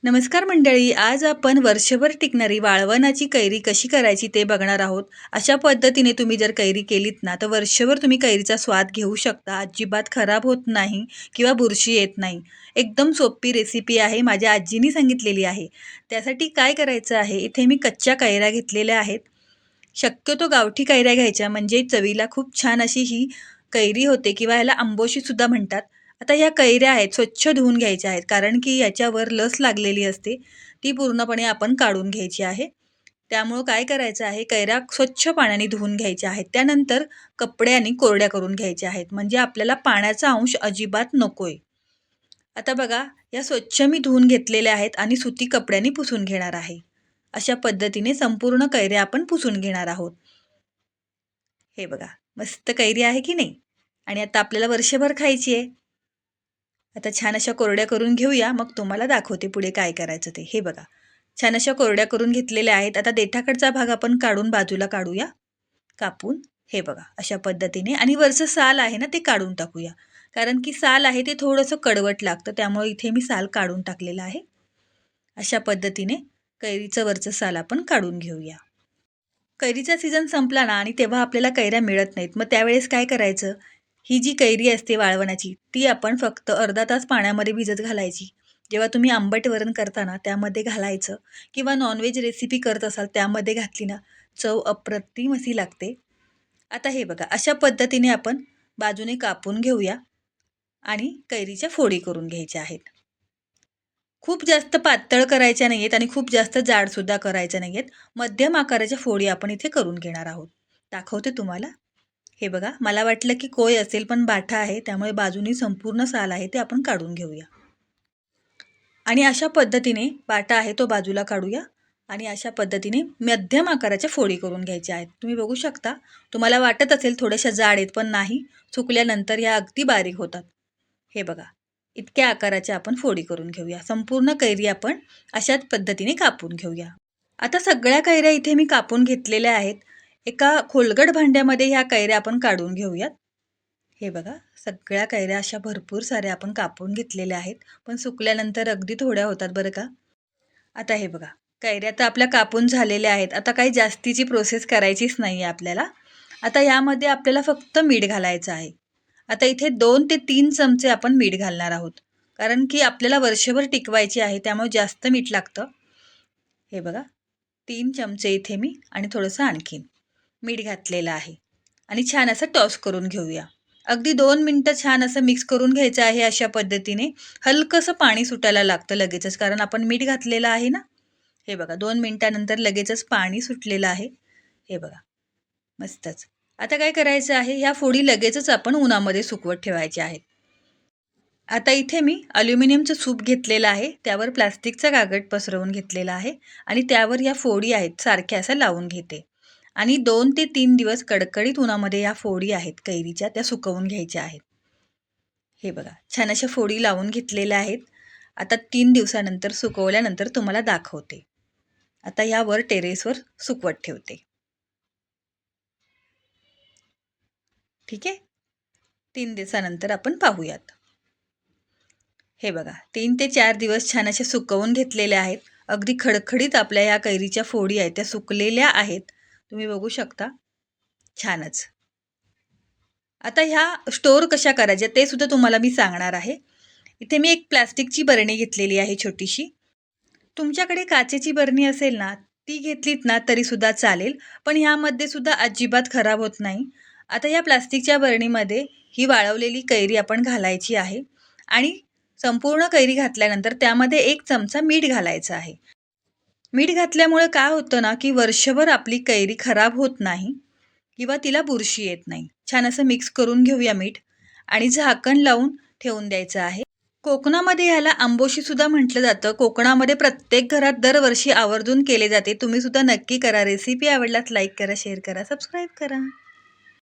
नमस्कार मंडळी, आज आपण वर्षभर टिकणारी वाळवणाची कैरी कशी करायची ते बघणार आहोत. अशा पद्धतीने तुम्ही जर कैरी केलीत ना, तर वर्षभर तुम्ही कैरीचा स्वाद घेऊ शकता. अजिबात खराब होत नाही किंवा बुरशी येत नाही. एकदम सोपी रेसिपी आहे, माझ्या आजीनी सांगितलेली आहे. त्यासाठी काय करायचं आहे, इथे मी कच्च्या कैऱ्या घेतलेल्या आहेत. शक्यतो गावठी कैऱ्या घ्यायच्या म्हणजे चवीला खूप छान अशी ही कैरी होते किंवा ह्याला आंबोशीसुद्धा म्हणतात. आता ह्या कैऱ्या आहेत स्वच्छ धुवून घ्यायच्या आहेत कारण की याच्यावर लस लागलेली असते. ती पूर्णपणे आपण काढून घ्यायची आहे. त्यामुळं काय करायचं आहे, कैऱ्या स्वच्छ पाण्याने धुवून घ्यायच्या आहेत. त्यानंतर कपड्याने कोरड्या करून घ्यायच्या आहेत. म्हणजे आपल्याला पाण्याचा अंश अजिबात नकोय. आता बघा, या स्वच्छ मी धुवून घेतलेल्या आहेत आणि सुती कपड्याने पुसून घेणार आहे. अशा पद्धतीने संपूर्ण कैऱ्या आपण पुसून घेणार आहोत. हे बघा, मस्त कैरी आहे की नाही? आणि आता आपल्याला वर्षभर खायची आहे. आता छान अशा कोरड्या करून घेऊया, मग तुम्हाला दाखवते पुढे काय करायचं ते. हे बघा, छान अशा कोरड्या करून घेतलेल्या आहेत. आता देठाकडचा भाग आपण काढून बाजूला काढूया, कापून. हे बघा, अशा पद्धतीने. आणि वरचं साल आहे ना, ते काढून टाकूया. कारण की साल आहे ते थोडंसं कडवट लागतं, त्यामुळे इथे मी साल काढून टाकलेलं आहे. अशा पद्धतीने कैरीचं वरचं साल आपण काढून घेऊया. कैरीचा सीझन संपला ना आणि तेव्हा आपल्याला कैऱ्या मिळत नाहीत. मग त्यावेळेस काय करायचं? ही जी कैरी असते वाळवणाची, ती आपण फक्त अर्धा तास पाण्यामध्ये भिजत घालायची. जेव्हा तुम्ही आंबट वरण करता ना, त्यामध्ये घालायचं किंवा नॉनव्हेज रेसिपी करत असाल त्यामध्ये घातली ना, चव अप्रतिम अशी लागते. आता हे बघा, अशा पद्धतीने आपण बाजूने कापून घेऊया आणि कैरीच्या फोडी करून घ्यायच्या आहेत. खूप जास्त पातळ करायच्या नाहीयेत आणि खूप जास्त जाडसुद्धा करायच्या नाहीयेत. मध्यम आकाराच्या फोडी आपण इथे करून घेणार आहोत. दाखवते तुम्हाला. हे बघा, मला वाटलं की कोय असेल पण बाठा आहे, त्यामुळे बाजूनी संपूर्ण साल आहे ते आपण काढून घेऊया. आणि अशा पद्धतीने बाटा आहे तो बाजूला काढूया आणि अशा पद्धतीने मध्यम आकाराच्या फोडी करून घ्यायच्या आहेत. तुम्ही बघू शकता, तुम्हाला वाटत असेल थोड्याशा जाड आहेत, पण नाही. सुकल्यानंतर या अगदी बारीक होतात. हे बघा, इतक्या आकाराच्या आपण फोडी करून घेऊया. संपूर्ण कैरी आपण अशाच पद्धतीने कापून घेऊया. आता सगळ्या कैऱ्या इथे मी कापून घेतलेल्या आहेत. एका खोलगट भांड्यामध्ये ह्या कैऱ्या आपण काढून घेऊयात. हे बघा, सगळ्या कैऱ्या अशा भरपूर साऱ्या आपण कापून घेतलेल्या आहेत. पण सुकल्यानंतर अगदी थोड्या होतात बरं का. आता हे बघा, कैऱ्या तर आपल्या कापून झालेल्या आहेत. आता काही जास्तीची प्रोसेस करायचीच नाही आहे आपल्याला. आता यामध्ये आपल्याला फक्त मीठ घालायचं आहे. आता इथे 2 ते 3 चमचे आपण मीठ घालणार आहोत. कारण की आपल्याला वर्षभर टिकवायची आहे, त्यामुळे जास्त मीठ लागतं. हे बघा, 3 चमचे इथे मी आणि थोडंसं आणखीन मीठ घातलेलं आहे. आणि छान असं टॉस करून घेऊया. अगदी 2 मिनिटं छान असं मिक्स करून घ्यायचं आहे अशा पद्धतीने. हलकंसं पाणी सुटायला लागतं लगेचच, कारण आपण मीठ घातलेलं आहे ना. हे बघा, 2 मिनिटानंतर लगेचच पाणी सुटलेलं आहे. हे बघा, मस्तच. आता काय करायचं आहे, ह्या फोडी लगेचच आपण उन्हामध्ये सुकवत ठेवायच्या आहेत. आता इथे मी अल्युमिनियमचं सूप घेतलेलं आहे. त्यावर प्लास्टिकचा कागद पसरवून घेतलेला आहे आणि त्यावर या फोडी आहेत सारख्या अशा लावून घेते. आणि 2 ते 3 दिवस कडकडीत उन्हामध्ये या फोडी आहेत कैरीच्या, त्या सुकवून घ्यायच्या आहेत. हे बघा, छान अशा फोडी लावून घेतलेल्या आहेत. आता 3 दिवसानंतर सुकवल्यानंतर तुम्हाला दाखवते. आता यावर टेरेसवर सुकवत ठेवते. ठीक आहे? 3 दिवसानंतर आपण पाहूयात. हे बघा, 3 ते 4 दिवस छान असे सुकवून घेतलेले आहेत. अगदी खडखडीत आपल्या या कैरीच्या फोडी आहेत त्या सुकलेल्या आहेत. तुम्ही बघू शकता. छानच. आता ह्या स्टोअर कशा करायच्या ते सुद्धा तुम्हाला मी सांगणार आहे. इथे मी एक प्लास्टिकची बरणी घेतलेली आहे छोटीशी. तुमच्याकडे काचेची बरणी असेल ना, ती घेतलीत ना तरीसुद्धा चालेल. पण ह्यामध्ये सुद्धा अजिबात खराब होत नाही. आता या प्लास्टिकच्या बरणीमध्ये ही वाळवलेली कैरी आपण घालायची आहे आणि संपूर्ण कैरी घातल्यानंतर त्यामध्ये 1 चमचा मीठ घालायचं आहे. मीठ घातल्यामुळे काय होतं ना, की वर्षभर आपली कैरी खराब होत नाही किंवा तिला बुरशी येत नाही. छान असं मिक्स करून घेऊया मीठ आणि झाकण लावून ठेवून द्यायचं आहे. कोकणामध्ये ह्याला आंबोशी सुद्धा म्हटलं जातं. कोकणामध्ये प्रत्येक घरात दरवर्षी आवर्जून केले जाते. तुम्ही सुद्धा नक्की करा. रेसिपी आवडल्यास लाईक करा, शेअर करा, सबस्क्राईब करा.